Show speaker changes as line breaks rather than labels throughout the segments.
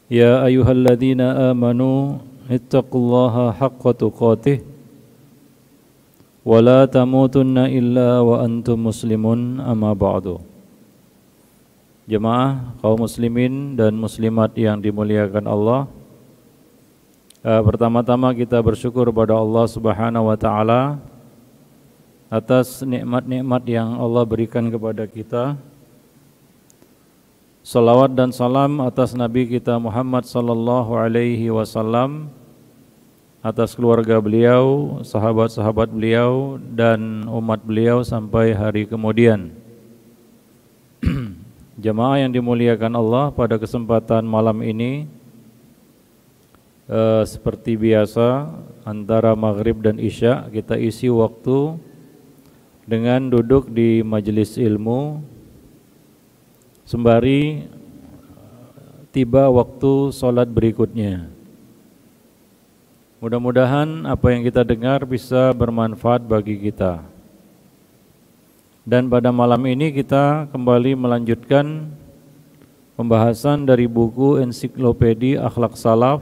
يا أيها الذين آمنوا اتقوا الله حق تقاته ولا تموتن إلا وأنتم مسلمون أما بعد. Jemaah kaum muslimin dan muslimat yang dimuliakan Allah, pertama-tama kita bersyukur kepada Allah Subhanahu wa taala atas nikmat-nikmat yang Allah berikan kepada kita. Salawat dan salam atas Nabi kita Muhammad sallallahu alaihi wasallam, atas keluarga beliau, sahabat-sahabat beliau dan umat beliau sampai hari kemudian. Jemaah yang dimuliakan Allah, pada kesempatan malam ini seperti biasa antara maghrib dan isya kita isi waktu dengan duduk di majelis ilmu sembari tiba waktu sholat berikutnya. Mudah-mudahan apa yang kita dengar bisa bermanfaat bagi kita. Dan pada malam ini kita kembali melanjutkan pembahasan dari buku Ensiklopedia Akhlak Salaf.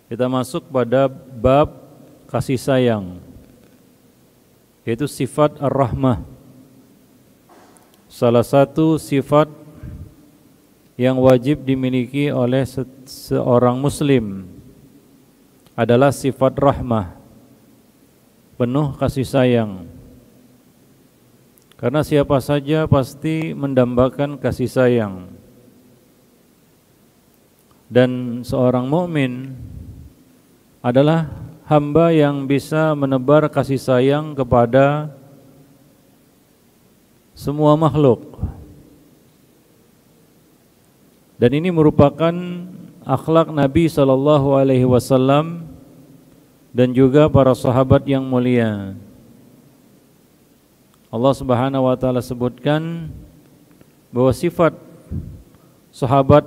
Kita masuk pada bab kasih sayang, yaitu sifat ar-rahmah. Salah satu sifat yang wajib dimiliki oleh seorang muslim adalah sifat rahmah, penuh kasih sayang. Karena siapa saja pasti mendambakan kasih sayang. Dan seorang mukmin adalah hamba yang bisa menebar kasih sayang kepada semua makhluk. Dan ini merupakan akhlak Nabi sallallahu alaihi wasallam dan juga para sahabat yang mulia. Allah Subhanahu wa taala sebutkan bahwa sifat sahabat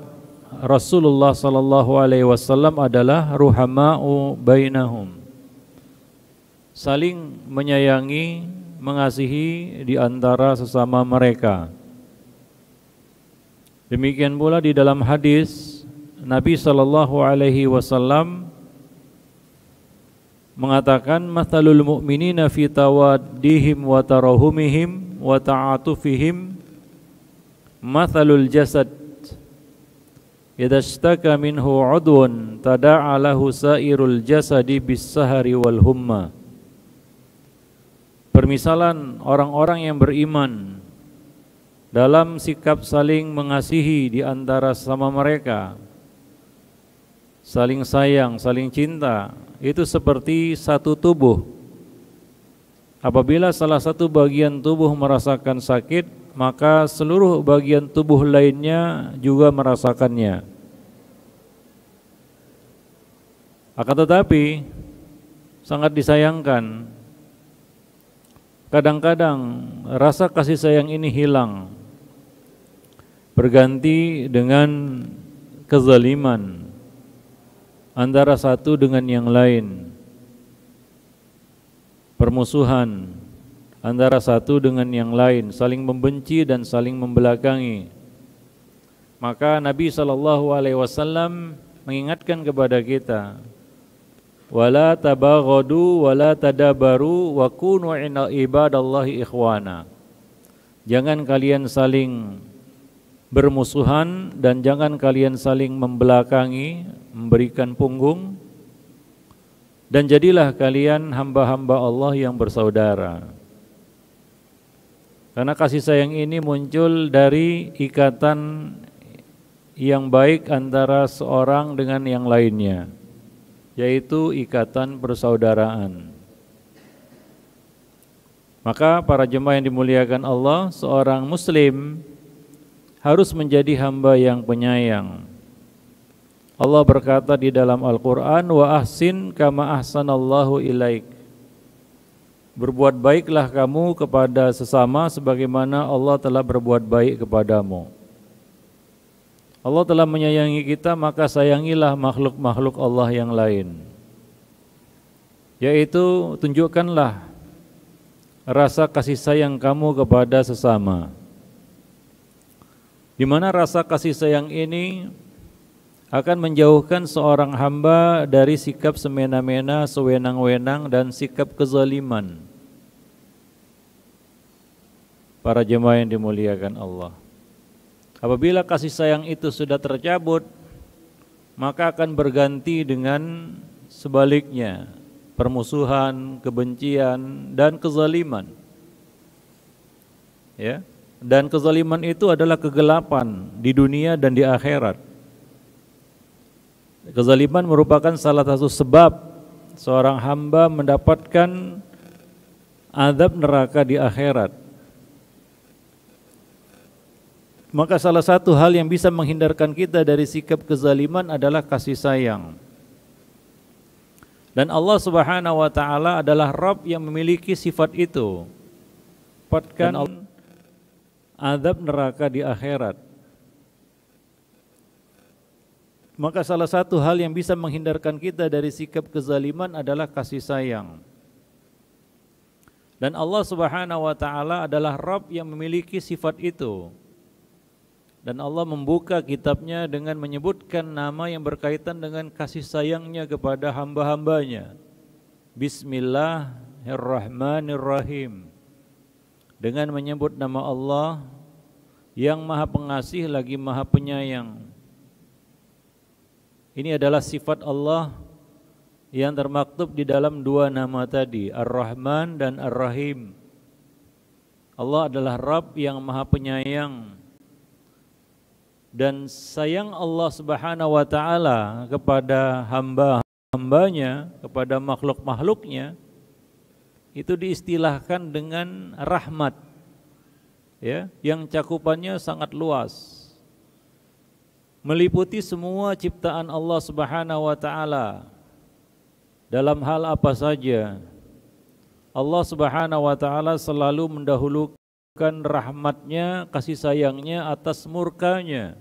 Rasulullah sallallahu alaihi wasallam adalah ruhama'u bainahum, saling menyayangi, mengasihi di antara sesama mereka. Demikian pula di dalam hadis Nabi sallallahu alaihi wasallam mengatakan, mathalul mu'minina fi tawaddihim wa tarahumihim wa ta'atufihim mathalul jasad idza ishtaka minhu 'udwun tada'a lahu sa'irul jasadi bis-sahari wal humma. Permisalan orang-orang yang beriman dalam sikap saling mengasihi di antara sesama mereka, saling sayang, saling cinta, itu seperti satu tubuh. Apabila salah satu bagian tubuh merasakan sakit, maka seluruh bagian tubuh lainnya juga merasakannya. Akan tetapi sangat disayangkan, kadang-kadang rasa kasih sayang ini hilang, berganti dengan kezaliman antara satu dengan yang lain, permusuhan antara satu dengan yang lain, saling membenci dan saling membelakangi. Maka Nabi sallallahu alaihi wasallam mengingatkan kepada kita, wala tabaghadu wala tadabaru wa kunu ibadallahi ikhwana. Jangan kalian saling bermusuhan dan jangan kalian saling membelakangi, memberikan punggung, dan jadilah kalian hamba-hamba Allah yang bersaudara. Karena kasih sayang ini muncul dari ikatan yang baik antara seorang dengan yang lainnya, yaitu ikatan persaudaraan. Maka para jemaah yang dimuliakan Allah, seorang muslim harus menjadi hamba yang penyayang. Allah berkata di dalam Al-Quran, wa ahsin kama ahsanallahu ilaik. Berbuat baiklah kamu kepada sesama sebagaimana Allah telah berbuat baik kepadamu. Allah telah menyayangi kita, maka sayangilah makhluk-makhluk Allah yang lain. Yaitu tunjukkanlah rasa kasih sayang kamu kepada sesama. di mana rasa kasih sayang ini akan menjauhkan seorang hamba dari sikap semena-mena, sewenang-wenang, dan sikap kezaliman. Para jemaah yang dimuliakan Allah, apabila kasih sayang itu sudah tercabut, maka akan berganti dengan sebaliknya, permusuhan, kebencian, dan kezaliman. Ya, dan kezaliman itu adalah kegelapan di dunia dan di akhirat. Kezaliman merupakan salah satu sebab seorang hamba mendapatkan azab neraka di akhirat. Maka salah satu hal yang bisa menghindarkan kita dari sikap kezaliman adalah kasih sayang. Dan Allah Subhanahu wa taala adalah Rabb yang memiliki sifat itu. Dapatkan azab neraka di akhirat. Maka salah satu hal yang bisa menghindarkan kita dari sikap kezaliman adalah kasih sayang. Dan Allah Subhanahu wa taala adalah Rabb yang memiliki sifat itu. Dan Allah membuka kitabnya dengan menyebutkan nama yang berkaitan dengan kasih sayangnya kepada hamba-hambanya. Bismillahirrahmanirrahim. Dengan menyebut nama Allah yang Maha Pengasih lagi Maha Penyayang. Ini adalah sifat Allah yang termaktub di dalam dua nama tadi, Ar-Rahman dan Ar-Rahim. Allah adalah Rabb yang Maha Penyayang. Dan sayang Allah Subhanahu wa taala kepada hamba-hambanya, kepada makhluk-makhluknya, itu diistilahkan dengan rahmat, ya, yang cakupannya sangat luas, meliputi semua ciptaan Allah Subhanahu wa taala. Dalam hal apa saja, Allah Subhanahu wa taala selalu mendahulukan rahmatnya, kasih sayangnya atas murkanya.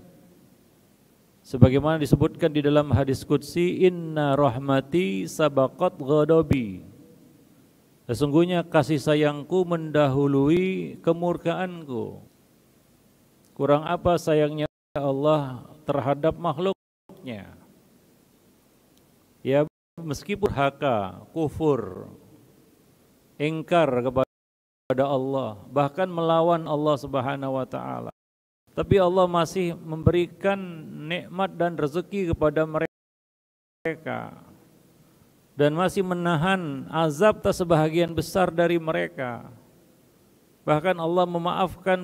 Sebagaimana disebutkan di dalam hadis qudsi, inna rahmati sabaqat ghadabi. Sesungguhnya kasih sayangku mendahului kemurkaanku. Kurang apa sayangnya Allah terhadap makhluknya? Ya, meskipun haka, kufur, ingkar kepada Allah, bahkan melawan Allah Subhanahu wa taala, tapi Allah masih memberikan nikmat dan rezeki kepada mereka dan masih menahan azab tak sebahagian besar dari mereka. Bahkan Allah memaafkan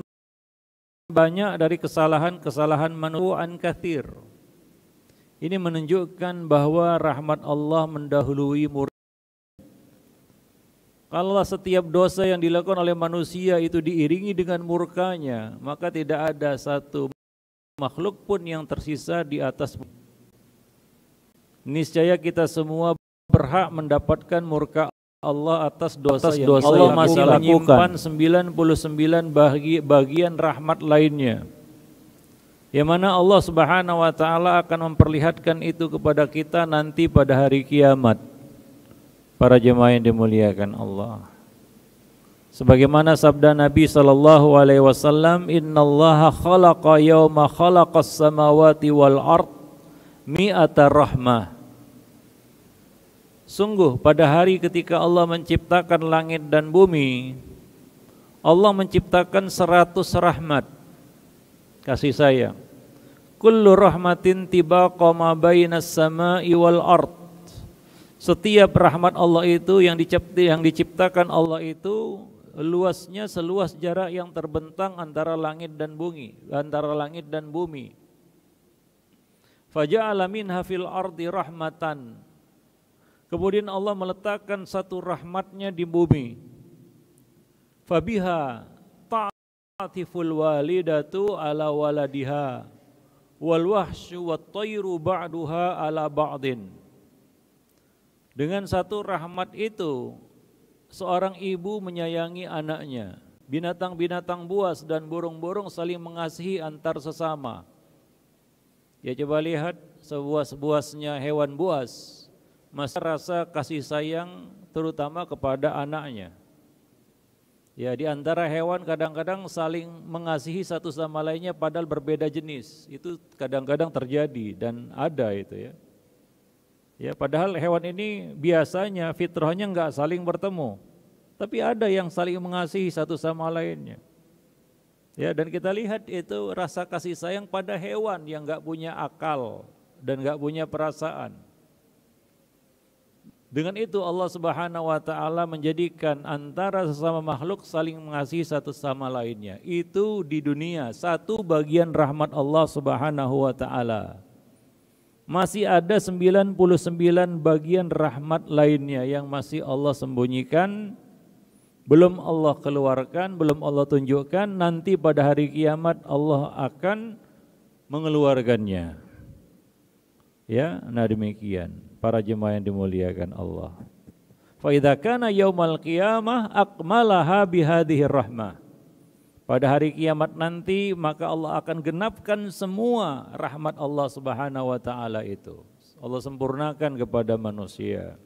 banyak dari kesalahan-kesalahan manusia an katsir. Ini menunjukkan bahwa rahmat Allah mendahului murka. Kalau setiap dosa yang dilakukan oleh manusia itu diiringi dengan murkanya, maka tidak ada satu makhluk pun yang tersisa di atas. Niscaya kita semua berhak mendapatkan murka Allah atas dosa yang Allah masih menyimpan 99 bagian rahmat lainnya, yang mana Allah Subhanahu wa taala akan memperlihatkan itu kepada kita nanti pada hari kiamat. Para jemaah yang dimuliakan Allah, sebagaimana sabda Nabi sallallahu alaihi wasallam, innallaha khalaqa yauma khalaqas samawati wal ard mi'ata rahmah. Sungguh pada hari ketika Allah menciptakan langit dan bumi, Allah menciptakan 100 rahmat kasih sayang. Kullu rahmatin tibaqa ma bainas samai wal ard. Setiap rahmat Allah itu yang diciptakan Allah itu luasnya seluas jarak yang terbentang antara langit dan bumi. Faja'ala minha fil ardi rahmatan. Kemudian Allah meletakkan satu rahmatnya di bumi. Fabiha ta'atiful walidatu ala waladiha wal wahsyu wat tayru ba'duha ala ba'din. Dengan satu rahmat itu seorang ibu menyayangi anaknya. Binatang-binatang buas dan burung-burung saling mengasihi antar sesama. Ya, coba lihat sebuas-buasnya hewan buas, masih rasa kasih sayang terutama kepada anaknya. Ya, di antara hewan kadang-kadang saling mengasihi satu sama lainnya padahal berbeda jenis. Itu kadang-kadang terjadi dan ada itu ya. Ya, padahal hewan ini biasanya fitrahnya enggak saling bertemu. Tapi ada yang saling mengasihi satu sama lainnya. Ya, dan kita lihat itu rasa kasih sayang pada hewan yang enggak punya akal dan enggak punya perasaan. Dengan itu Allah Subhanahu wa taala menjadikan antara sesama makhluk saling mengasihi satu sama lainnya. Itu di dunia satu bagian rahmat Allah Subhanahu wa taala. Masih ada 99 bagian rahmat lainnya yang masih Allah sembunyikan, belum Allah keluarkan, belum Allah tunjukkan, nanti pada hari kiamat Allah akan mengeluarkannya. Ya, nah demikian para jemaah yang dimuliakan Allah. Fa idza kana yaumal qiyamah akmalaha bihadhihi rahmah. Pada hari kiamat nanti maka Allah akan genapkan semua rahmat Allah Subhanahu wa taala itu. Allah sempurnakan kepada manusia.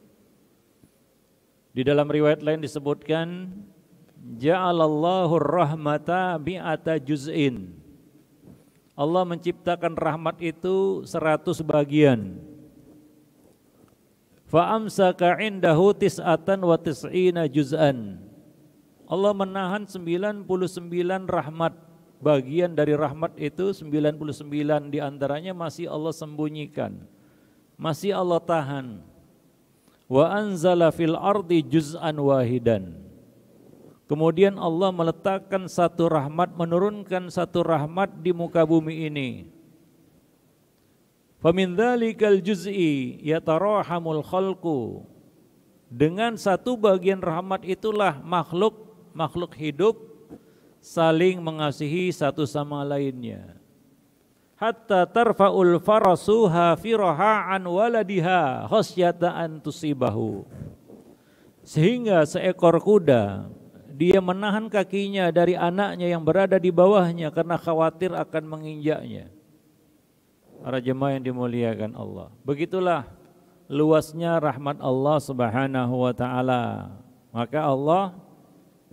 Di dalam riwayat lain disebutkan ja'alallahu rahmata bi'ata juz'in. Allah menciptakan rahmat itu 100 bagian. Fa amsaka indahu tis'atan wa tis'ina juz'an. Allah menahan 99 rahmat. Bagian dari rahmat itu 99 diantaranya masih Allah sembunyikan, masih Allah tahan. Wa anzala fil ardi juz'an wahidan. Kemudian Allah meletakkan satu rahmat, menurunkan satu rahmat di muka bumi ini. Famin dzalikal juz'i yatarahamul khalqu. Dengan satu bagian rahmat itulah makhluk hidup saling mengasihi satu sama lainnya. Hatta tarfa'ul farasu hafiraha an waladiha khasyata an tusibahu. Sehingga seekor kuda dia menahan kakinya dari anaknya yang berada di bawahnya karena khawatir akan menginjaknya. Para jemaah yang dimuliakan Allah. Begitulah luasnya rahmat Allah Subhanahu wa taala. Maka Allah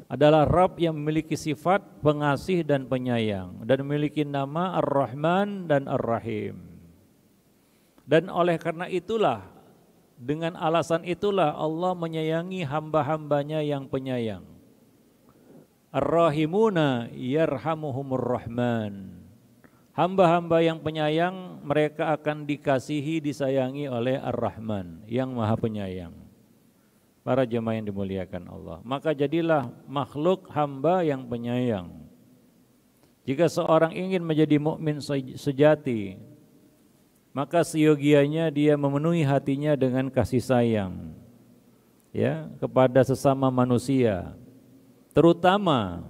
adalah Rabb yang memiliki sifat pengasih dan penyayang dan memiliki nama Ar-Rahman dan Ar-Rahim. Dan oleh karena itulah, dengan alasan itulah Allah menyayangi hamba-hambanya yang penyayang. Ar-Rahimuna yarhamuhumur Rahman. Hamba-hamba yang penyayang mereka akan dikasihi, disayangi oleh Ar-Rahman yang Maha Penyayang. Para jemaah yang dimuliakan Allah, maka jadilah makhluk hamba yang penyayang. Jika seorang ingin menjadi mukmin sejati, maka seyogianya dia memenuhi hatinya dengan kasih sayang, ya, kepada sesama manusia, terutama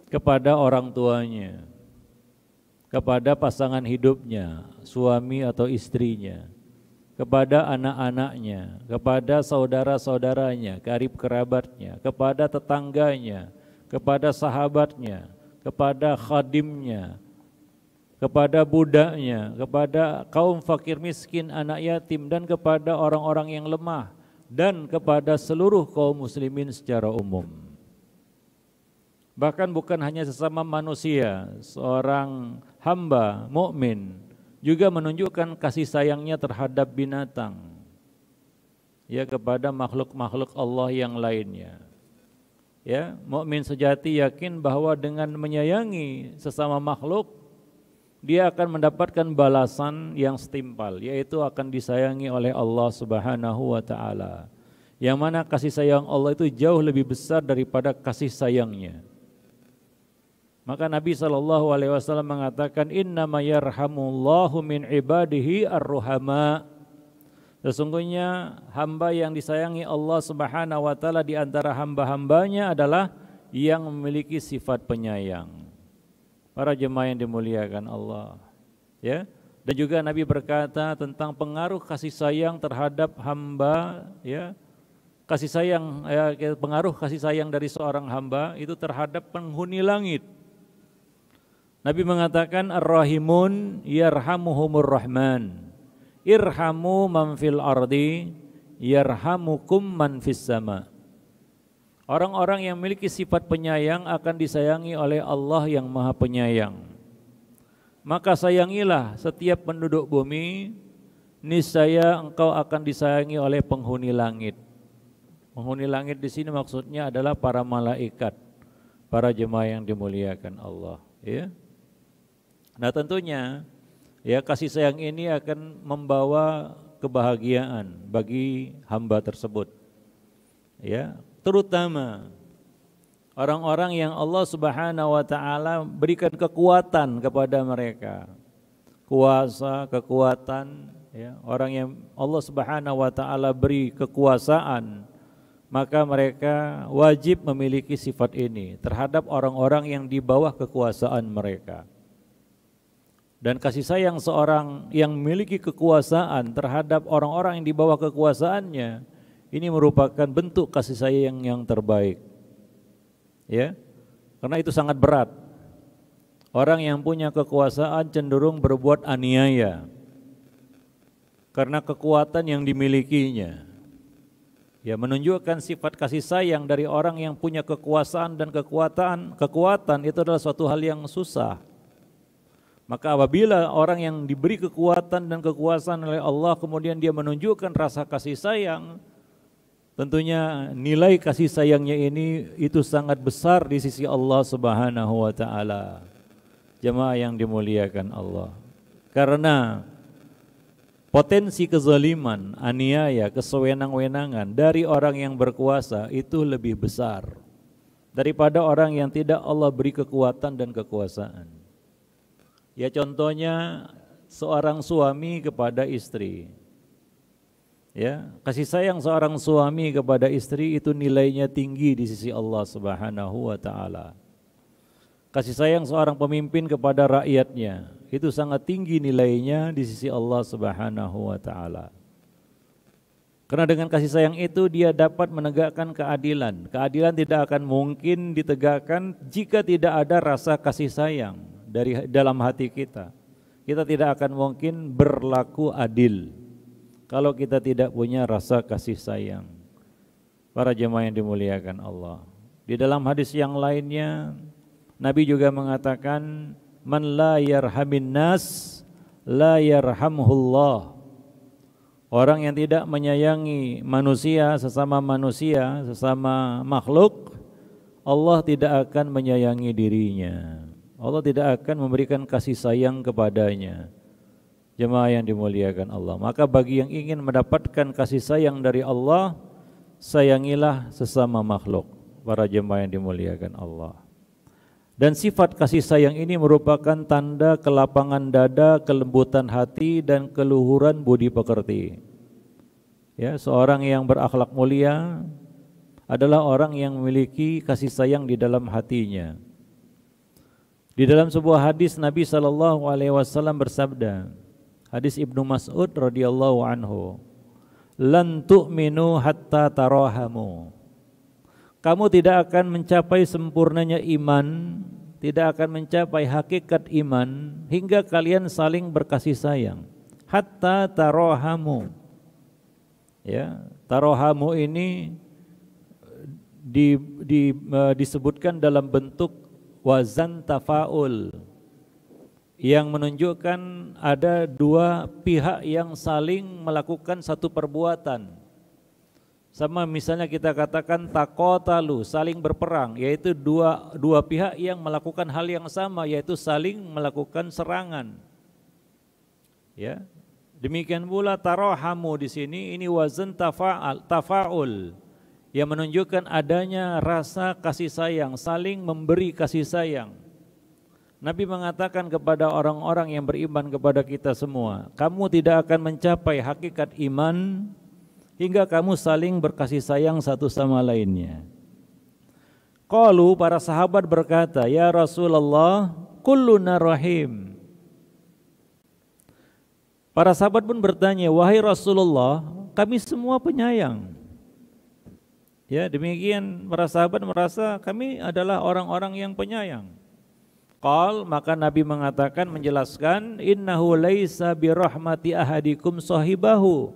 kepada orang tuanya, kepada pasangan hidupnya, suami atau istrinya, kepada anak-anaknya, kepada saudara-saudaranya, karib kerabatnya, kepada tetangganya, kepada sahabatnya, kepada khadimnya, kepada budaknya, kepada kaum fakir miskin, anak yatim, dan kepada orang-orang yang lemah, dan kepada seluruh kaum muslimin secara umum. Bahkan bukan hanya sesama manusia, seorang hamba mukmin juga menunjukkan kasih sayangnya terhadap binatang, ya, kepada makhluk-makhluk Allah yang lainnya. Ya, mukmin sejati yakin bahwa dengan menyayangi sesama makhluk dia akan mendapatkan balasan yang setimpal, yaitu akan disayangi oleh Allah Subhanahu wa taala. Yang mana kasih sayang Allah itu jauh lebih besar daripada kasih sayangnya. Maka Nabi SAW mengatakan innama yarhamullahu min ibadihi ar-ruhama. Sesungguhnya hamba yang disayangi Allah Subhanahu wa taala di antara hamba-hambanya adalah yang memiliki sifat penyayang. Para jemaah yang dimuliakan Allah, ya. Dan juga Nabi berkata tentang pengaruh kasih sayang terhadap hamba, ya. Kasih sayang, ya, pengaruh kasih sayang dari seorang hamba itu terhadap penghuni langit. Nabi mengatakan ar-rahimun yarhamuhumur rahman. Irhamu man fil ardi yarhamukum man fis sama. Orang-orang yang memiliki sifat penyayang akan disayangi oleh Allah yang Maha Penyayang. Maka sayangilah setiap penduduk bumi, niscaya engkau akan disayangi oleh penghuni langit. Penghuni langit di sini maksudnya adalah para malaikat, para jemaah yang dimuliakan Allah, ya. Nah, tentunya ya kasih sayang ini akan membawa kebahagiaan bagi hamba tersebut. Ya, terutama orang-orang yang Allah Subhanahu wa taala berikan kekuatan kepada mereka. Kuasa, kekuatan, ya, orang yang Allah Subhanahu wa taala beri kekuasaan, maka mereka wajib memiliki sifat ini terhadap orang-orang yang di bawah kekuasaan mereka. Dan kasih sayang seorang yang memiliki kekuasaan terhadap orang-orang yang di bawah kekuasaannya, ini merupakan bentuk kasih sayang yang terbaik. Ya, karena itu sangat berat. Orang yang punya kekuasaan cenderung berbuat aniaya karena kekuatan yang dimilikinya. Ya, menunjukkan sifat kasih sayang dari orang yang punya kekuasaan dan kekuatan itu adalah suatu hal yang susah. Maka apabila orang yang diberi kekuatan dan kekuasaan oleh Allah kemudian dia menunjukkan rasa kasih sayang, tentunya nilai kasih sayangnya ini itu sangat besar di sisi Allah Subhanahu wa taala. Jemaah yang dimuliakan Allah. Karena potensi kezaliman, aniaya, kesewenang-wenangan dari orang yang berkuasa itu lebih besar daripada orang yang tidak Allah beri kekuatan dan kekuasaan. Ya, contohnya seorang suami kepada istri. Ya, kasih sayang seorang suami kepada istri itu nilainya tinggi di sisi Allah Subhanahu wa taala. Kasih sayang seorang pemimpin kepada rakyatnya itu sangat tinggi nilainya di sisi Allah Subhanahu wa taala. Karena dengan kasih sayang itu dia dapat menegakkan keadilan. Keadilan tidak akan mungkin ditegakkan jika tidak ada rasa kasih sayang dari dalam hati kita. Kita tidak akan mungkin berlaku adil kalau kita tidak punya rasa kasih sayang. Para jemaah yang dimuliakan Allah. Di dalam hadis yang lainnya Nabi juga mengatakan, man la yarhamin nas la yarhamhullah. Orang yang tidak menyayangi manusia, sesama makhluk, Allah tidak akan menyayangi dirinya. Allah tidak akan memberikan kasih sayang kepadanya. Jemaah yang dimuliakan Allah. Maka bagi yang ingin mendapatkan kasih sayang dari Allah, sayangilah sesama makhluk. Para jemaah yang dimuliakan Allah. Dan sifat kasih sayang ini merupakan tanda kelapangan dada, kelembutan hati, dan keluhuran budi pekerti. Ya, seorang yang berakhlak mulia adalah orang yang memiliki kasih sayang di dalam hatinya. Di dalam sebuah hadis Nabi SAW bersabda, hadis Ibnu Mas'ud radhiyallahu anhu, lan tu'minu hatta tarahamu. Kamu tidak akan mencapai sempurnanya iman, tidak akan mencapai hakikat iman hingga kalian saling berkasih sayang. Hatta tarahamu. Ya, tarahamu ini disebutkan dalam bentuk wazan tafaul yang menunjukkan ada dua pihak yang saling melakukan satu perbuatan. Sama misalnya kita katakan taqatalu, saling berperang, yaitu dua pihak yang melakukan hal yang sama, yaitu saling melakukan serangan. Ya. Demikian pula tarahamu di sini ini wazan tafaul yang menunjukkan adanya rasa kasih sayang, saling memberi kasih sayang. Nabi mengatakan kepada orang-orang yang beriman kepada kita semua, kamu tidak akan mencapai hakikat iman hingga kamu saling berkasih sayang satu sama lainnya. Qalu, para sahabat berkata, ya Rasulullah, kulluna rahim. Para sahabat pun bertanya, wahai Rasulullah, kami semua penyayang. Ya, demikian para sahabat merasa kami adalah orang-orang yang penyayang. Qal, maka Nabi mengatakan, menjelaskan, innahu laisa birahmati ahadikum sahibahu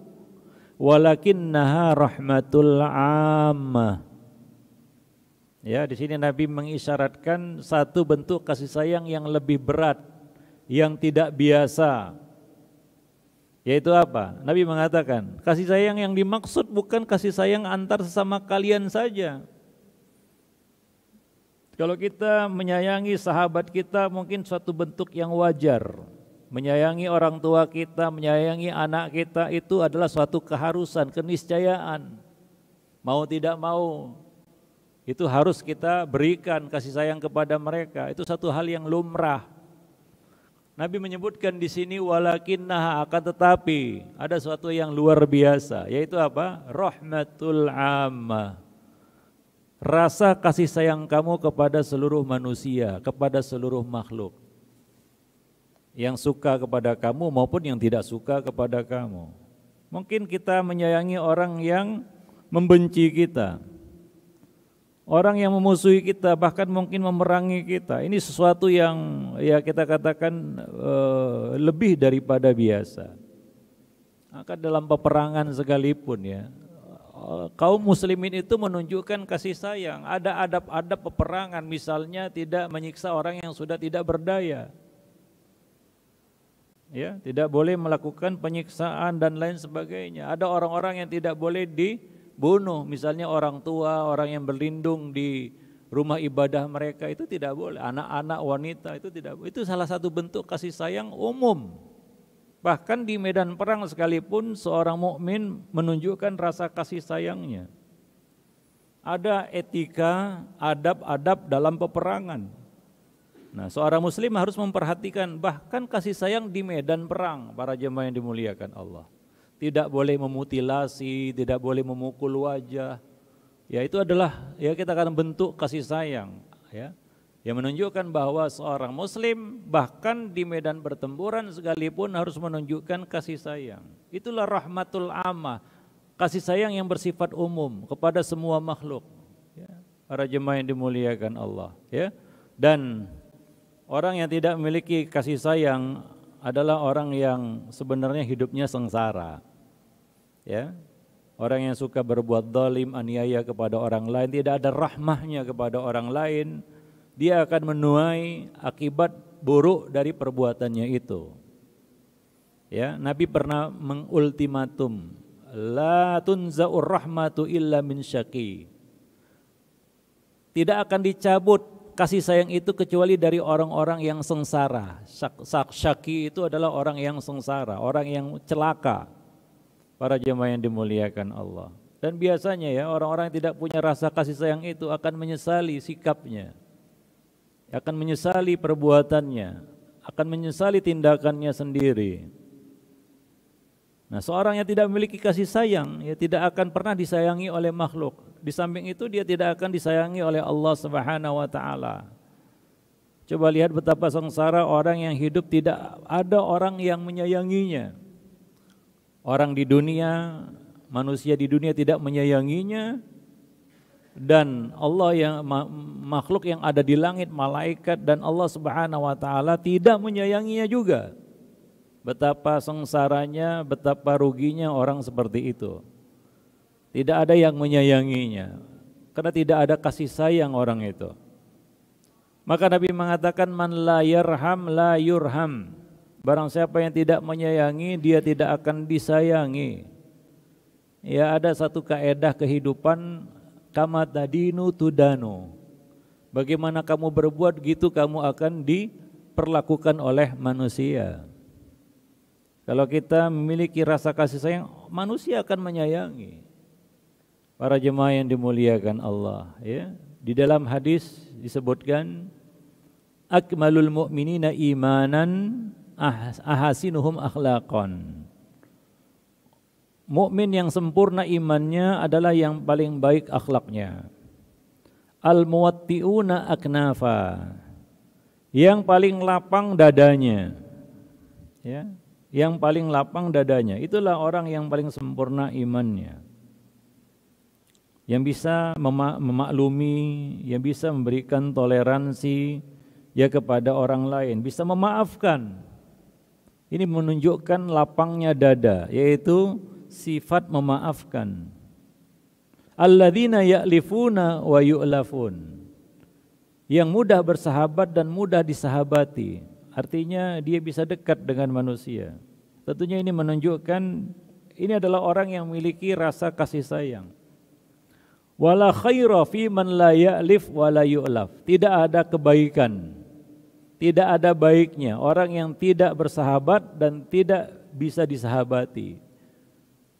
walakinnaha rahmatul ammah. Ya, di sini Nabi mengisyaratkan satu bentuk kasih sayang yang lebih berat, yang tidak biasa. Yaitu apa? Nabi mengatakan, kasih sayang yang dimaksud bukan kasih sayang antar sesama kalian saja. Kalau kita menyayangi sahabat kita mungkin suatu bentuk yang wajar. Menyayangi orang tua kita, menyayangi anak kita itu adalah suatu keharusan, keniscayaan. Mau tidak mau, itu harus kita berikan kasih sayang kepada mereka. Itu satu hal yang lumrah. Nabi menyebutkan di sini walakinnaha, akan tetapi ada sesuatu yang luar biasa, yaitu apa? Rahmatul ammah. Rasa kasih sayang kamu kepada seluruh manusia, kepada seluruh makhluk. Yang suka kepada kamu maupun yang tidak suka kepada kamu. Mungkin kita menyayangi orang yang membenci kita, orang yang memusuhi kita, bahkan mungkin memerangi kita. Ini sesuatu yang ya kita katakan lebih daripada biasa. Maka dalam peperangan sekalipun ya, kaum muslimin itu menunjukkan kasih sayang. Ada adab-adab peperangan, misalnya tidak menyiksa orang yang sudah tidak berdaya. Ya, tidak boleh melakukan penyiksaan dan lain sebagainya. Ada orang-orang yang tidak boleh dibunuh, misalnya orang tua, orang yang berlindung di rumah ibadah mereka, itu tidak boleh. Anak-anak, wanita, itu tidak boleh. Itu salah satu bentuk kasih sayang umum. Bahkan di medan perang sekalipun seorang mukmin menunjukkan rasa kasih sayangnya. Ada etika, adab-adab dalam peperangan. Nah, seorang muslim harus memperhatikan bahkan kasih sayang di medan perang, para jemaah yang dimuliakan Allah. Tidak boleh memutilasi, tidak boleh memukul wajah. Ya, itu adalah ya kita akan bentuk kasih sayang, ya. Yang menunjukkan bahwa seorang muslim bahkan di medan pertempuran sekalipun harus menunjukkan kasih sayang. Itulah rahmatul ammah, kasih sayang yang bersifat umum kepada semua makhluk, ya. Para jemaah yang dimuliakan Allah, ya. Dan orang yang tidak memiliki kasih sayang adalah orang yang sebenarnya hidupnya sengsara. Ya. Orang yang suka berbuat zalim, aniaya kepada orang lain, tidak ada rahmahnya kepada orang lain, dia akan menuai akibat buruk dari perbuatannya itu. Ya, Nabi pernah mengultimatum, la tunza'ur rahmatu illa min syaqi. Tidak akan dicabut kasih sayang itu kecuali dari orang-orang yang sengsara. Syaki itu adalah orang yang sengsara, orang yang celaka. Para jemaah yang dimuliakan Allah. Dan biasanya ya orang-orang yang tidak punya rasa kasih sayang itu akan menyesali sikapnya, akan menyesali perbuatannya, akan menyesali tindakannya sendiri. Nah, seorang yang tidak memiliki kasih sayang ya tidak akan pernah disayangi oleh makhluk. Di samping itu dia tidak akan disayangi oleh Allah Subhanahu wa taala. Coba lihat betapa sengsara orang yang hidup tidak ada orang yang menyayanginya. Orang di dunia, manusia di dunia tidak menyayanginya, dan Allah yang makhluk yang ada di langit, malaikat dan Allah Subhanahu wa taala tidak menyayanginya juga. Betapa sengsaranya, betapa ruginya orang seperti itu. Tidak ada yang menyayanginya karena tidak ada kasih sayang orang itu. Maka Nabi mengatakan man la yarham la yurham. Barang siapa yang tidak menyayangi, dia tidak akan disayangi. Ya, ada satu kaedah kehidupan, kama tadinu tudanu. Bagaimana kamu berbuat gitu kamu akan diperlakukan oleh manusia. Kalau kita memiliki rasa kasih sayang, manusia akan menyayangi. Para jemaah yang dimuliakan Allah, ya. Di dalam hadis disebutkan akmalul mu'minina imanan ahasinuhum akhlaqan. Mukmin yang sempurna imannya adalah yang paling baik akhlaknya. Al-muwatti'una aknafa, yang paling lapang dadanya. Ya, yang paling lapang dadanya, itulah orang yang paling sempurna imannya. Yang bisa memaklumi, yang bisa memberikan toleransi ya kepada orang lain, bisa memaafkan. Ini menunjukkan lapangnya dada, yaitu sifat memaafkan. Alladzina ya'lifuna wa yu'lafun. yang mudah bersahabat dan mudah disahabati. Artinya dia bisa dekat dengan manusia. Tentunya ini menunjukkan ini adalah orang yang memiliki rasa kasih sayang. Wala khaira fi man la ya'lif wa la yu'laf. Tidak ada kebaikan, tidak ada baiknya orang yang tidak bersahabat dan tidak bisa disahabati.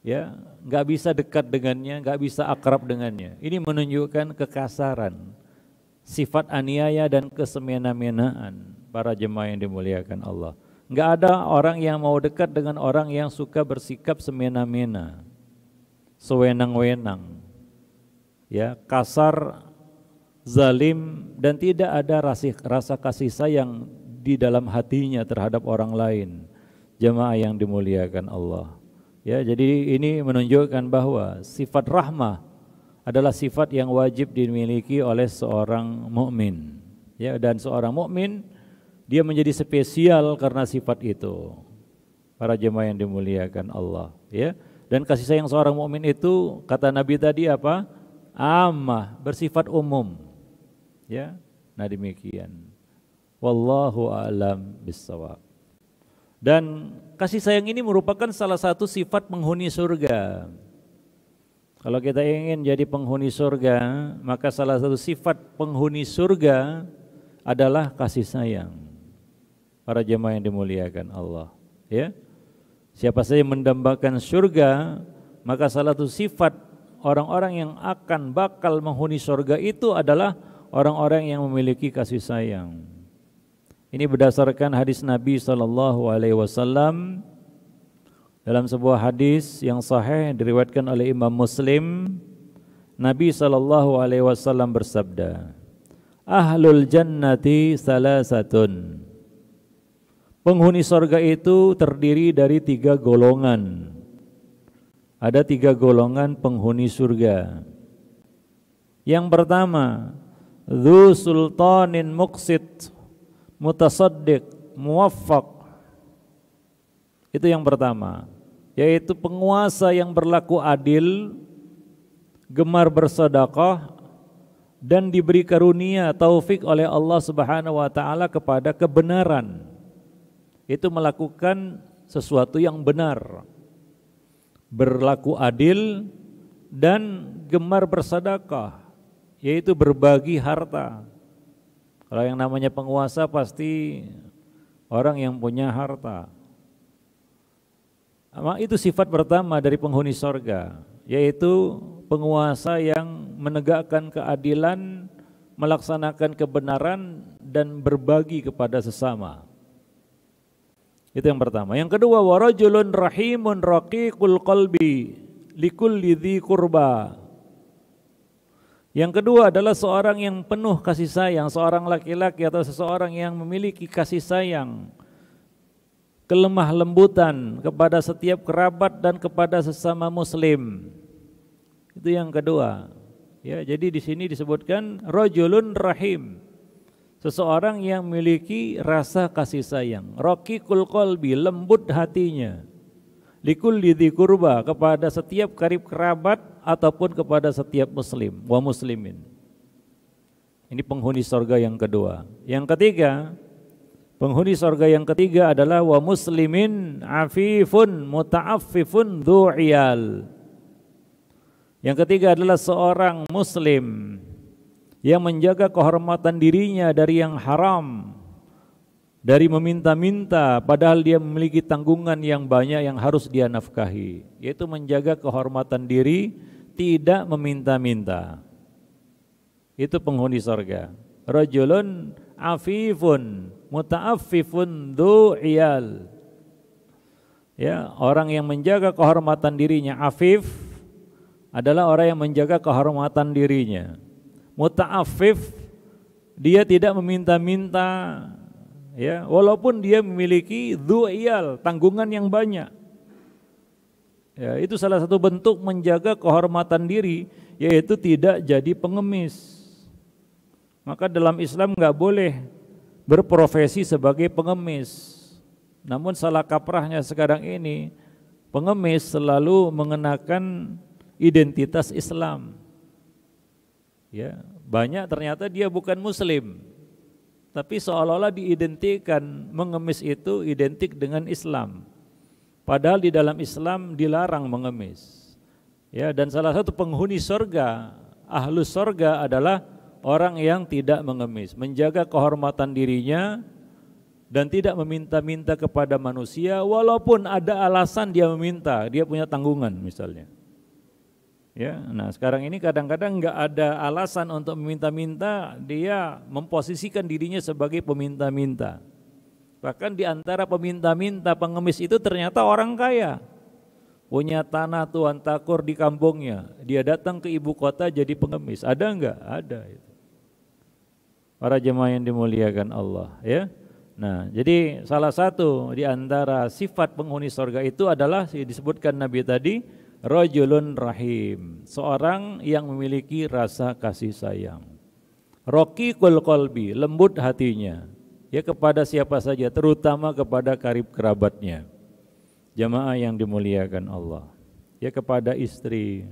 Ya, nggak bisa dekat dengannya, nggak bisa akrab dengannya. Ini menunjukkan kekasaran, sifat aniaya dan kesemena-menaan para jemaah yang dimuliakan Allah. Nggak ada orang yang mau dekat dengan orang yang suka bersikap semena-mena, sewenang-wenang, ya, kasar, zalim, dan tidak ada rasa kasih sayang di dalam hatinya terhadap orang lain. Jemaah yang dimuliakan Allah. Ya, jadi ini menunjukkan bahwa sifat rahmah adalah sifat yang wajib dimiliki oleh seorang mukmin. Ya, dan seorang mukmin dia menjadi spesial karena sifat itu. Para jemaah yang dimuliakan Allah, ya. Dan kasih sayang seorang mukmin itu kata Nabi tadi apa? Ammah, bersifat umum. Ya. Nah, demikian. Wallahu a'lam bissawab. Dan kasih sayang ini merupakan salah satu sifat penghuni surga. Kalau kita ingin jadi penghuni surga, maka salah satu sifat penghuni surga adalah kasih sayang. Para jemaah yang dimuliakan Allah, ya. Siapa saja yang mendambakan surga, maka salah satu sifat orang-orang yang akan bakal menghuni surga itu adalah orang-orang yang memiliki kasih sayang. Ini berdasarkan hadis Nabi SAW. Dalam sebuah hadis yang sahih diriwayatkan oleh Imam Muslim, Nabi SAW bersabda, Ahlul jannati salasatun. Penghuni surga itu terdiri dari 3 golongan. Ada 3 golongan penghuni surga. Yang pertama, dzu sultanin muqsit, mutasaddiq, muwaffaq. Itu yang pertama, yaitu penguasa yang berlaku adil, gemar bersedekah, dan diberi karunia taufik oleh Allah Subhanahu wa taala kepada kebenaran. Itu melakukan sesuatu yang benar, berlaku adil, dan gemar bersedekah, yaitu berbagi harta. Kalau yang namanya penguasa pasti orang yang punya harta. Itu sifat pertama dari penghuni surga, yaitu penguasa yang menegakkan keadilan, melaksanakan kebenaran, dan berbagi kepada sesama. Itu yang pertama. Yang kedua, warajulun rahimun raqiqul qalbi likulli dzi qurba. Yang kedua adalah seorang yang penuh kasih sayang, seorang laki-laki atau seseorang yang memiliki kasih sayang, kelemah lembutan kepada setiap kerabat dan kepada sesama muslim. Itu yang kedua. Ya, jadi di sini disebutkan rajulun rahim. Seseorang yang memiliki rasa kasih sayang, raqiqul qalbi, lembut hatinya, likulli dzi qurba, kepada setiap karib kerabat ataupun kepada setiap muslim wa muslimin. Ini penghuni surga yang kedua. Yang ketiga, penghuni surga yang ketiga adalah wa muslimin afifun muta'affifun dzu'iyal. Yang ketiga adalah seorang muslim yang menjaga kehormatan dirinya dari yang haram, dari meminta-minta padahal dia memiliki tanggungan yang banyak yang harus dia nafkahi, yaitu menjaga kehormatan diri, tidak meminta-minta. Itu penghuni surga. Rajulun afifun muta'affifun dzu'iyal. Ya, orang yang menjaga kehormatan dirinya. Afif adalah orang yang menjaga kehormatan dirinya. Muta'affif, dia tidak meminta-minta, ya, walaupun dia memiliki dzu'iyal, tanggungan yang banyak. Ya, itu salah satu bentuk menjaga kehormatan diri, yaitu tidak jadi pengemis. Maka dalam Islam nggak boleh berprofesi sebagai pengemis. Namun salah kaprahnya sekarang ini, pengemis selalu mengenakan identitas Islam. Ya, Banyak ternyata dia bukan muslim, tapi seolah-olah diidentikan mengemis itu identik dengan Islam. Padahal di dalam Islam dilarang mengemis. Ya, dan salah satu penghuni surga, ahlus surga adalah orang yang tidak mengemis, menjaga kehormatan dirinya dan tidak meminta-minta kepada manusia walaupun ada alasan dia meminta, dia punya tanggungan misalnya. Ya, nah sekarang ini kadang-kadang enggak ada alasan untuk meminta-minta, dia memposisikan dirinya sebagai peminta-minta. Bahkan di antara peminta-minta pengemis itu ternyata orang kaya. Punya tanah tuan takur di kampungnya, dia datang ke ibu kota jadi pengemis. Ada enggak? Ada itu. Para jemaah yang dimuliakan Allah, ya. Nah, jadi salah satu di antara sifat penghuni surga itu adalah disebutkan Nabi tadi, rajulun rahim, seorang yang memiliki rasa kasih sayang. Raqiqul qalbi, lembut hatinya, ya kepada siapa saja, terutama kepada karib kerabatnya. Jamaah yang dimuliakan Allah, ya kepada istri.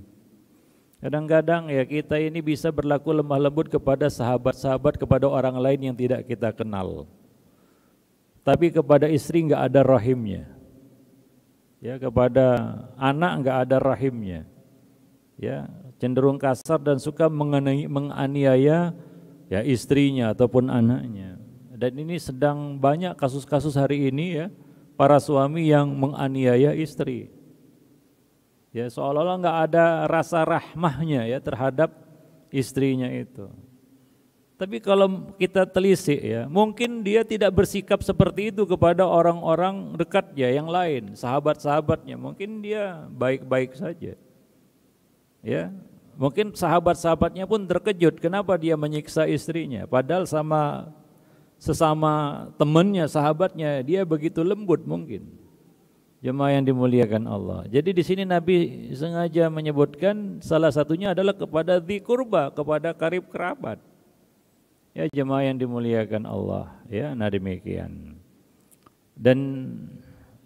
Kadang-kadang ya kita ini bisa berlaku lemah lembut kepada sahabat-sahabat, kepada orang lain yang tidak kita kenal. Tapi kepada istri enggak ada rahimnya. Ya, kepada anak enggak ada rahimnya. Ya, cenderung kasar dan suka menganiaya ya istrinya ataupun anaknya. Dan ini sedang banyak kasus-kasus hari ini ya, para suami yang menganiaya istri. Ya, seolah-olah enggak ada rasa rahmahnya ya terhadap istrinya itu. Tapi kalau kita telisik ya, mungkin dia tidak bersikap seperti itu kepada orang-orang dekatnya yang lain, sahabat-sahabatnya. Mungkin dia baik-baik saja. Ya, mungkin sahabat-sahabatnya pun terkejut kenapa dia menyiksa istrinya. Padahal sesama temannya, sahabatnya, dia begitu lembut mungkin. Jemaah yang dimuliakan Allah. Jadi di sini Nabi sengaja menyebutkan salah satunya adalah kepada dzikurba, kepada karib kerabat. Ya jemaah yang dimuliakan Allah, ya, nah demikian. Dan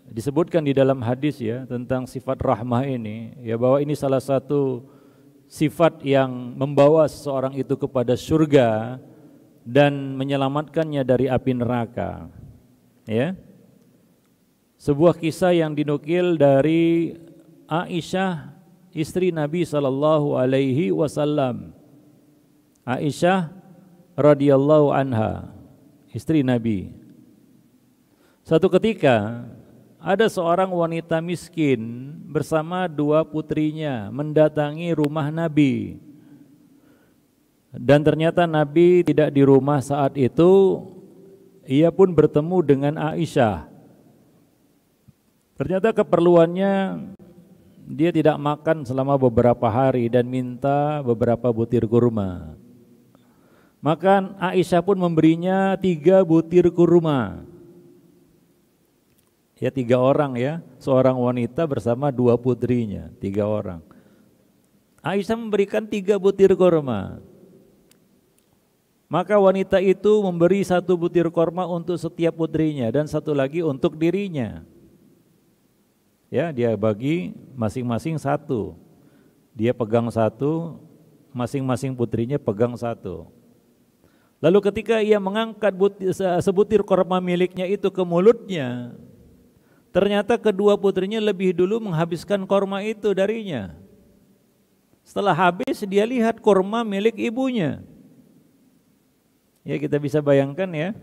disebutkan di dalam hadis ya tentang sifat rahmah ini, ya bahwa ini salah satu sifat yang membawa seseorang itu kepada surga dan menyelamatkannya dari api neraka. Ya. Sebuah kisah yang dinukil dari Aisyah, istri Nabi sallallahu alaihi wasallam. Aisyah radhiyallahu anha, istri Nabi. Suatu ketika ada seorang wanita miskin bersama dua putrinya mendatangi rumah Nabi. Dan ternyata Nabi tidak di rumah saat itu. Ia pun bertemu dengan Aisyah. Ternyata keperluannya dia tidak makan selama beberapa hari dan minta beberapa butir kurma. Maka Aisyah pun memberinya 3 butir kurma. Ya 3 orang ya, seorang wanita bersama 2 putrinya, 3 orang. Aisyah memberikan 3 butir kurma. Maka wanita itu memberi 1 butir kurma untuk setiap putrinya dan 1 lagi untuk dirinya. Ya, dia bagi masing-masing 1. Dia pegang 1, masing-masing putrinya pegang 1. Lalu ketika ia mengangkat sebutir kurma miliknya itu ke mulutnya, ternyata kedua putrinya lebih dulu menghabiskan kurma itu darinya. Setelah habis dia lihat kurma milik ibunya. Ya kita bisa bayangkan ya,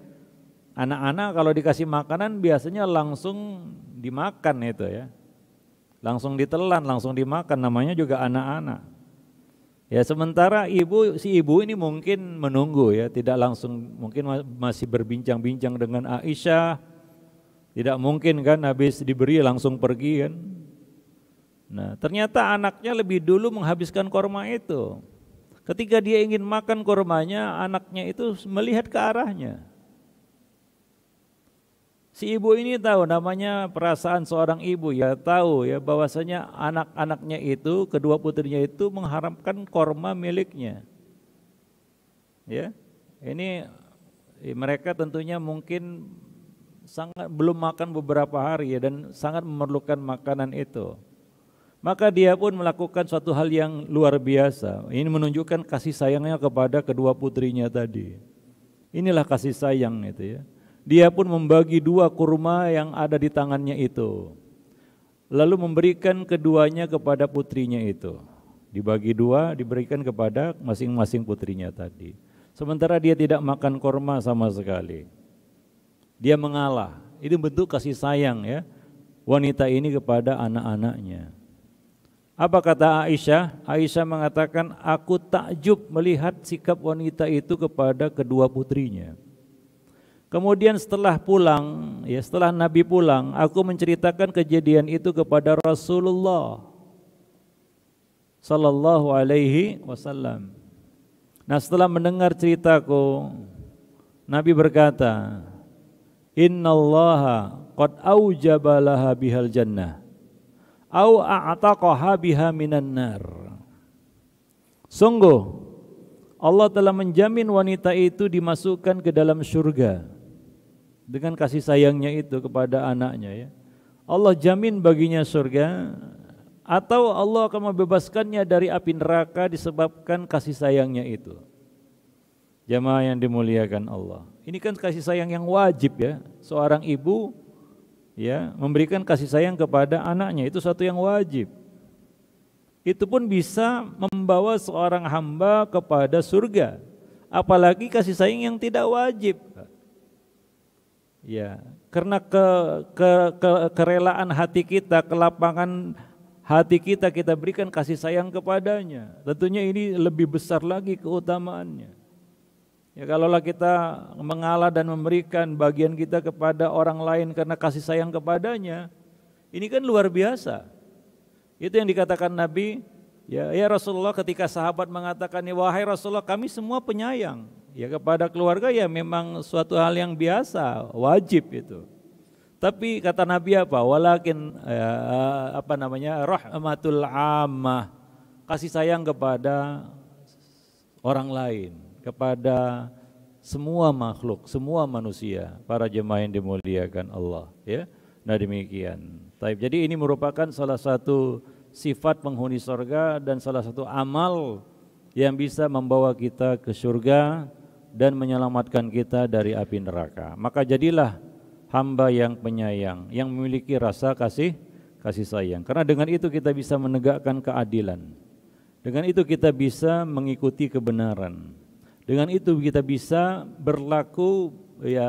anak-anak kalau dikasih makanan biasanya langsung dimakan itu ya. Langsung ditelan, langsung dimakan, namanya juga anak-anak. Ya sementara si ibu ini mungkin menunggu ya, tidak langsung, mungkin masih berbincang-bincang dengan Aisyah. Tidak mungkin kan habis diberi langsung pergi kan. Nah ternyata anaknya lebih dulu menghabiskan kurma itu. Ketika dia ingin makan kurmanya, anaknya itu melihat ke arahnya. Si ibu ini tahu, namanya perasaan seorang ibu ya, tahu ya bahwasanya anak-anaknya itu, kedua putrinya itu mengharapkan kurma miliknya. Ya. Ini mereka tentunya mungkin sangat belum makan beberapa hari ya dan sangat memerlukan makanan itu. Maka dia pun melakukan suatu hal yang luar biasa. Ini menunjukkan kasih sayangnya kepada kedua putrinya tadi. Inilah kasih sayang itu ya. Dia pun membagi 2 kurma yang ada di tangannya itu. Lalu memberikan keduanya kepada putrinya itu. Dibagi 2, diberikan kepada masing-masing putrinya tadi. Sementara dia tidak makan kurma sama sekali. Dia mengalah. Ini bentuk kasih sayang ya. Wanita ini kepada anak-anaknya. Apa kata Aisyah? Aisyah mengatakan, aku takjub melihat sikap wanita itu kepada kedua putrinya. Kemudian setelah pulang, ya setelah Nabi pulang, aku menceritakan kejadian itu kepada Rasulullah sallallahu alaihi wasallam. Nah, setelah mendengar ceritaku, Nabi berkata, "Innallaha qad aujaba laha bihal jannah." Au a'taqaha biha minan nar. Sungguh Allah telah menjamin wanita itu dimasukkan ke dalam surga dengan kasih sayangnya itu kepada anaknya ya. Allah jamin baginya surga, atau Allah akan membebaskannya dari api neraka disebabkan kasih sayangnya itu. Jamaah yang dimuliakan Allah. Ini kan kasih sayang yang wajib ya. Seorang ibu ya memberikan kasih sayang kepada anaknya itu satu yang wajib. Itu pun bisa membawa seorang hamba kepada surga, apalagi kasih sayang yang tidak wajib ya, karena kerelaan hati kita, kelapangan hati kita, kita berikan kasih sayang kepadanya. Tentunya ini lebih besar lagi keutamaannya. Ya, kalaulah kita mengalah dan memberikan bagian kita kepada orang lain karena kasih sayang kepadanya, ini kan luar biasa. Itu yang dikatakan Nabi, ya Rasulullah, ketika sahabat mengatakan, wahai Rasulullah, kami semua penyayang. Ya kepada keluarga ya memang suatu hal yang biasa, wajib itu. Tapi kata Nabi apa? Walakin rahmatul ammah, kasih sayang kepada orang lain, kepada semua makhluk, semua manusia, para jemaah yang dimuliakan Allah ya. Nah demikian. Jadi ini merupakan salah satu sifat penghuni surga dan salah satu amal yang bisa membawa kita ke surga dan menyelamatkan kita dari api neraka. Maka jadilah hamba yang penyayang, yang memiliki rasa kasih sayang. Karena dengan itu kita bisa menegakkan keadilan. Dengan itu kita bisa mengikuti kebenaran. Dengan itu kita bisa berlaku ya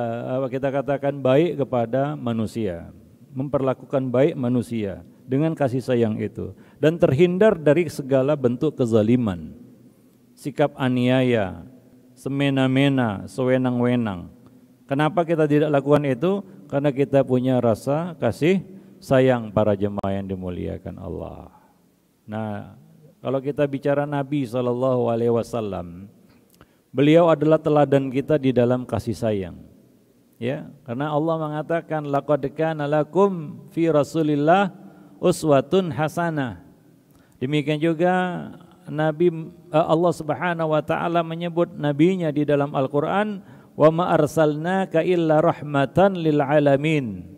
kita katakan baik kepada manusia, memperlakukan baik manusia dengan kasih sayang itu, dan terhindar dari segala bentuk kezaliman, sikap aniaya, semena-mena, sewenang-wenang. Kenapa kita tidak lakukan itu? Karena kita punya rasa kasih sayang, para jemaah yang dimuliakan Allah. Nah, kalau kita bicara Nabi SAW, beliau adalah teladan kita di dalam kasih sayang. Ya, karena Allah mengatakan laqad kana lakum fi Rasulillah uswatun hasanah. Demikian juga Allah Subhanahu wa taala menyebut nabinya di dalam Al-Qur'an, wa ma arsalnaka illa rahmatan lil alamin.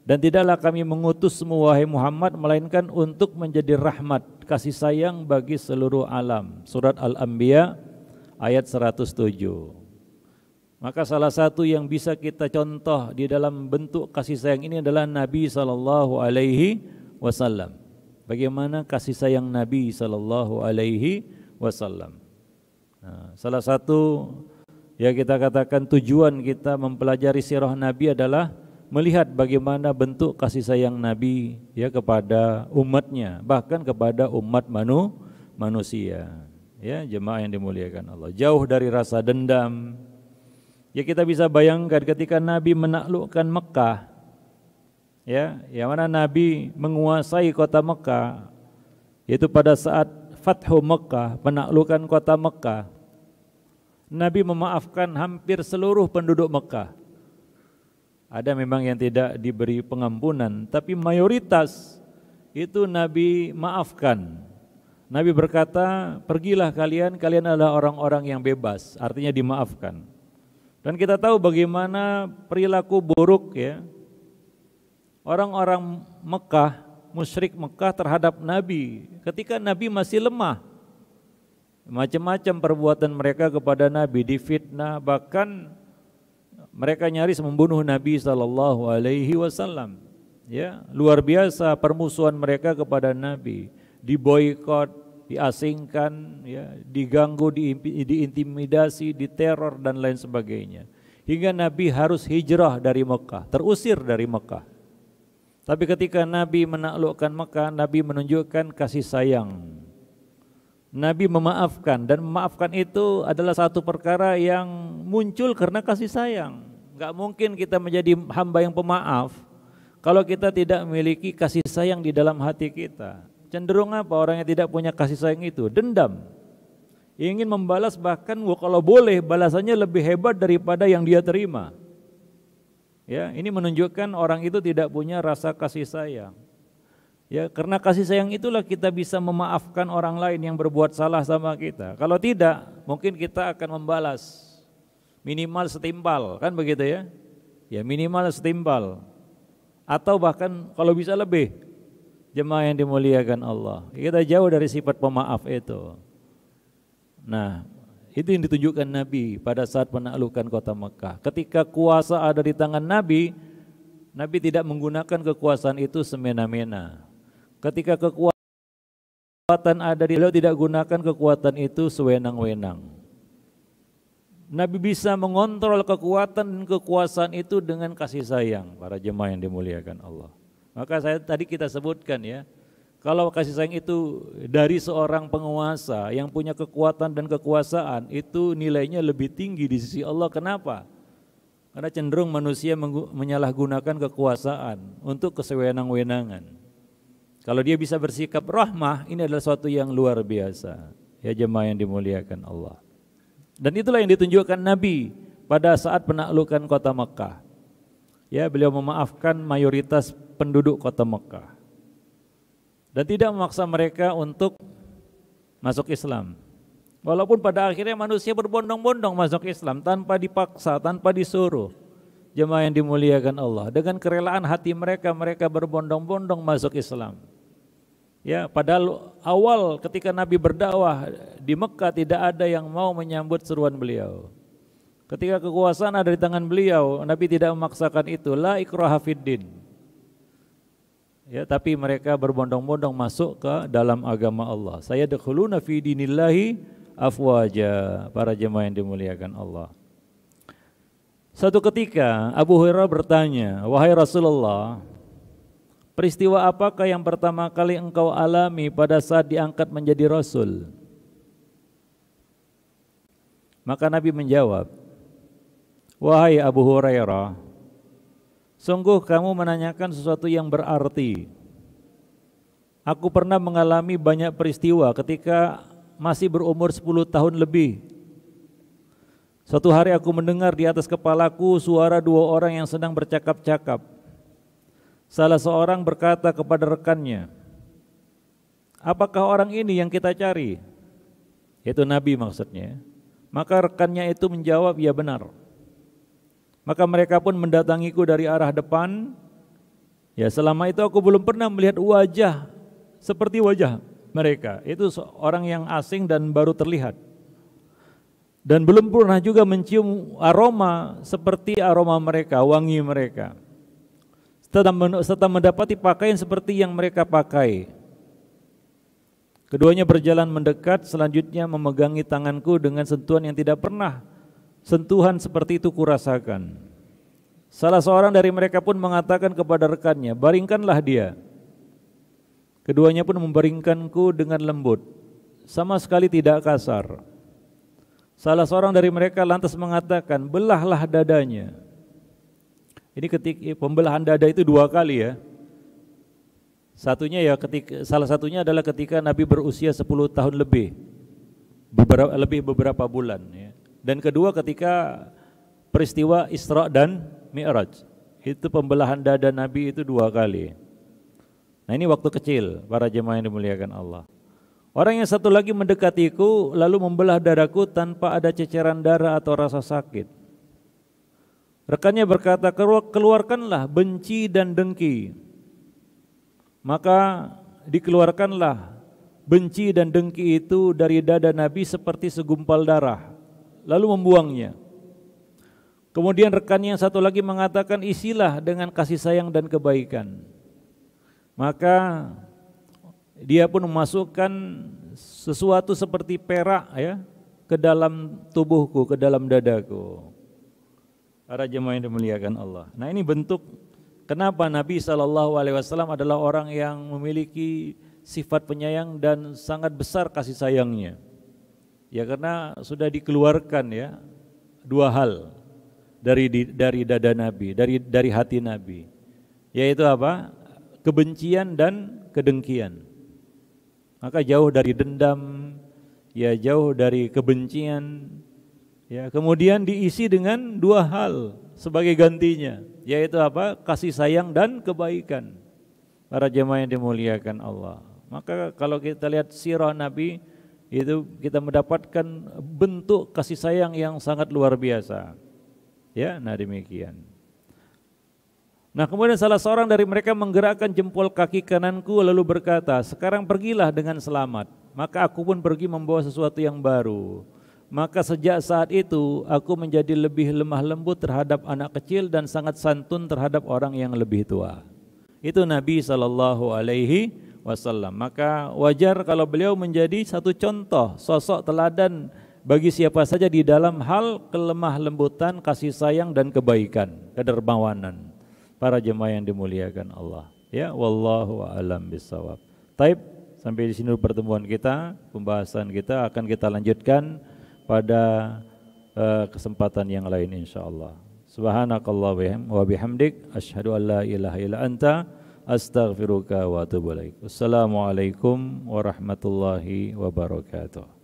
Dan tidaklah kami mengutusmu wahai Muhammad melainkan untuk menjadi rahmat, kasih sayang bagi seluruh alam. Surat Al-Anbiya ayat 107. Maka salah satu yang bisa kita contoh di dalam bentuk kasih sayang ini adalah Nabi sallallahu alaihi wasallam. Bagaimana kasih sayang Nabi sallallahu alaihi wasallam. Nah, salah satu ya kita katakan tujuan kita mempelajari sirah Nabi adalah melihat bagaimana bentuk kasih sayang Nabi ya kepada umatnya, bahkan kepada umat manusia. Ya, jemaah yang dimuliakan Allah, jauh dari rasa dendam. Ya kita bisa bayangkan ketika Nabi menaklukkan Mekah, ya, yang mana Nabi menguasai kota Mekah, yaitu pada saat Fathu Mekah, penaklukan kota Mekah, Nabi memaafkan hampir seluruh penduduk Mekah. Ada memang yang tidak diberi pengampunan, tapi mayoritas itu Nabi maafkan. Nabi berkata, pergilah kalian adalah orang-orang yang bebas, artinya dimaafkan. Dan kita tahu bagaimana perilaku buruk ya orang-orang Mekah musyrik Mekah terhadap Nabi ketika Nabi masih lemah. Macam-macam perbuatan mereka kepada Nabi, difitnah, bahkan mereka nyaris membunuh Nabi sallallahu alaihi wasallam. Ya, luar biasa permusuhan mereka kepada Nabi, diboikot, diasingkan, ya, diganggu, diintimidasi, diteror dan lain sebagainya. Hingga Nabi harus hijrah dari Mekah, terusir dari Mekah. Tapi ketika Nabi menaklukkan Mekah, Nabi menunjukkan kasih sayang. Nabi memaafkan, dan memaafkan itu adalah satu perkara yang muncul karena kasih sayang. Gak mungkin kita menjadi hamba yang pemaaf kalau kita tidak memiliki kasih sayang di dalam hati kita. Cenderung apa orang yang tidak punya kasih sayang itu? Dendam, ingin membalas, bahkan kalau boleh balasannya lebih hebat daripada yang dia terima. Ya, ini menunjukkan orang itu tidak punya rasa kasih sayang. Ya, karena kasih sayang itulah kita bisa memaafkan orang lain yang berbuat salah sama kita. Kalau tidak, mungkin kita akan membalas minimal setimpal, kan begitu ya? Ya, minimal setimpal. Atau bahkan kalau bisa lebih. Jemaah yang dimuliakan Allah, kita jauh dari sifat pemaaf itu. Nah, itu yang ditunjukkan Nabi pada saat menaklukkan kota Mekah. Ketika kuasa ada di tangan Nabi, Nabi tidak menggunakan kekuasaan itu semena-mena. Ketika kekuatan ada di beliau, tidak gunakan kekuatan itu sewenang-wenang. Nabi bisa mengontrol kekuatan dan kekuasaan itu dengan kasih sayang, para jemaah yang dimuliakan Allah. Maka tadi kita sebutkan ya, kalau kasih sayang itu dari seorang penguasa yang punya kekuatan dan kekuasaan, itu nilainya lebih tinggi di sisi Allah. Kenapa? Karena cenderung manusia menyalahgunakan kekuasaan untuk kesewenang-wenangan. Kalau dia bisa bersikap rahmah, ini adalah suatu yang luar biasa. Ya jemaah yang dimuliakan Allah. Dan itulah yang ditunjukkan Nabi pada saat penaklukan kota Mekah. Ya, beliau memaafkan mayoritas penduduk kota Mekah dan tidak memaksa mereka untuk masuk Islam. Walaupun pada akhirnya manusia berbondong-bondong masuk Islam tanpa dipaksa, tanpa disuruh. Jemaah yang dimuliakan Allah, dengan kerelaan hati mereka, mereka berbondong-bondong masuk Islam. Ya, padahal awal ketika Nabi berdakwah di Mekah tidak ada yang mau menyambut seruan beliau. Ketika kekuasaan ada di tangan beliau, Nabi tidak memaksakan itu, la ikraha fiddin. Ya, tapi mereka berbondong-bondong masuk ke dalam agama Allah. Sayadkhuluna fi dinillahi afwaja, para jemaah yang dimuliakan Allah. Suatu ketika Abu Hurairah bertanya, wahai Rasulullah, peristiwa apakah yang pertama kali engkau alami pada saat diangkat menjadi Rasul? Maka Nabi menjawab, wahai Abu Hurairah, sungguh kamu menanyakan sesuatu yang berarti. Aku pernah mengalami banyak peristiwa ketika masih berumur 10 tahun lebih. Suatu hari aku mendengar di atas kepalaku suara dua orang yang sedang bercakap-cakap. Salah seorang berkata kepada rekannya, apakah orang ini yang kita cari? Yaitu Nabi maksudnya. Maka rekannya itu menjawab, ya benar. Maka mereka pun mendatangiku dari arah depan. Ya, selama itu aku belum pernah melihat wajah seperti wajah mereka. Itu orang yang asing dan baru terlihat. Dan belum pernah juga mencium aroma seperti aroma mereka, wangi mereka. Serta mendapati pakaian seperti yang mereka pakai. Keduanya berjalan mendekat, selanjutnya memegangi tanganku dengan sentuhan yang tidak pernah sentuhan seperti itu kurasakan. Salah seorang dari mereka pun mengatakan kepada rekannya, baringkanlah dia. Keduanya pun membaringkanku dengan lembut, sama sekali tidak kasar. Salah seorang dari mereka lantas mengatakan, belahlah dadanya. Ini ketika pembelahan dada itu dua kali ya. Salah satunya adalah ketika Nabi berusia 10 tahun lebih, beberapa bulan ya. Dan kedua ketika peristiwa Isra dan Mi'raj, itu pembelahan dada Nabi itu dua kali. Nah ini waktu kecil, para jemaah yang dimuliakan Allah. Orang yang satu lagi mendekatiku lalu membelah dadaku tanpa ada ceceran darah atau rasa sakit. Rekannya berkata, keluarkanlah benci dan dengki. Maka dikeluarkanlah benci dan dengki itu dari dada Nabi seperti segumpal darah, lalu membuangnya. Kemudian rekannya yang satu lagi mengatakan, isilah dengan kasih sayang dan kebaikan. Maka dia pun memasukkan sesuatu seperti perak ya ke dalam tubuhku, ke dalam dadaku. Para jemaah yang dimuliakan Allah. Nah, ini bentuk kenapa Nabi SAW adalah orang yang memiliki sifat penyayang dan sangat besar kasih sayangnya. Ya karena sudah dikeluarkan ya dua hal dari dada Nabi, dari hati Nabi, yaitu apa? Kebencian dan kedengkian. Maka jauh dari dendam, ya jauh dari kebencian, ya kemudian diisi dengan dua hal sebagai gantinya, yaitu apa? Kasih sayang dan kebaikan. Para jemaah yang dimuliakan Allah. Maka kalau kita lihat sirah Nabi itu kita mendapatkan bentuk kasih sayang yang sangat luar biasa. Ya, nah demikian. Nah kemudian salah seorang dari mereka menggerakkan jempol kaki kananku lalu berkata, sekarang pergilah dengan selamat. Maka aku pun pergi membawa sesuatu yang baru. Maka sejak saat itu aku menjadi lebih lemah lembut terhadap anak kecil dan sangat santun terhadap orang yang lebih tua. Itu Nabi SAW. Maka wajar kalau beliau menjadi satu contoh, sosok teladan bagi siapa saja di dalam hal kelemah lembutan, kasih sayang dan kebaikan, kedermawanan. Para jemaah yang dimuliakan Allah. Ya, wallahu a'lam bishawab. Taib, sampai di sini pertemuan kita, pembahasan kita akan kita lanjutkan pada kesempatan yang lain insyaallah. Subhanakallah wa bihamdik asyhadu an la ilaha illa anta astaghfiruka wa atubu ilaik. Wassalamualaikum warahmatullahi wabarakatuh.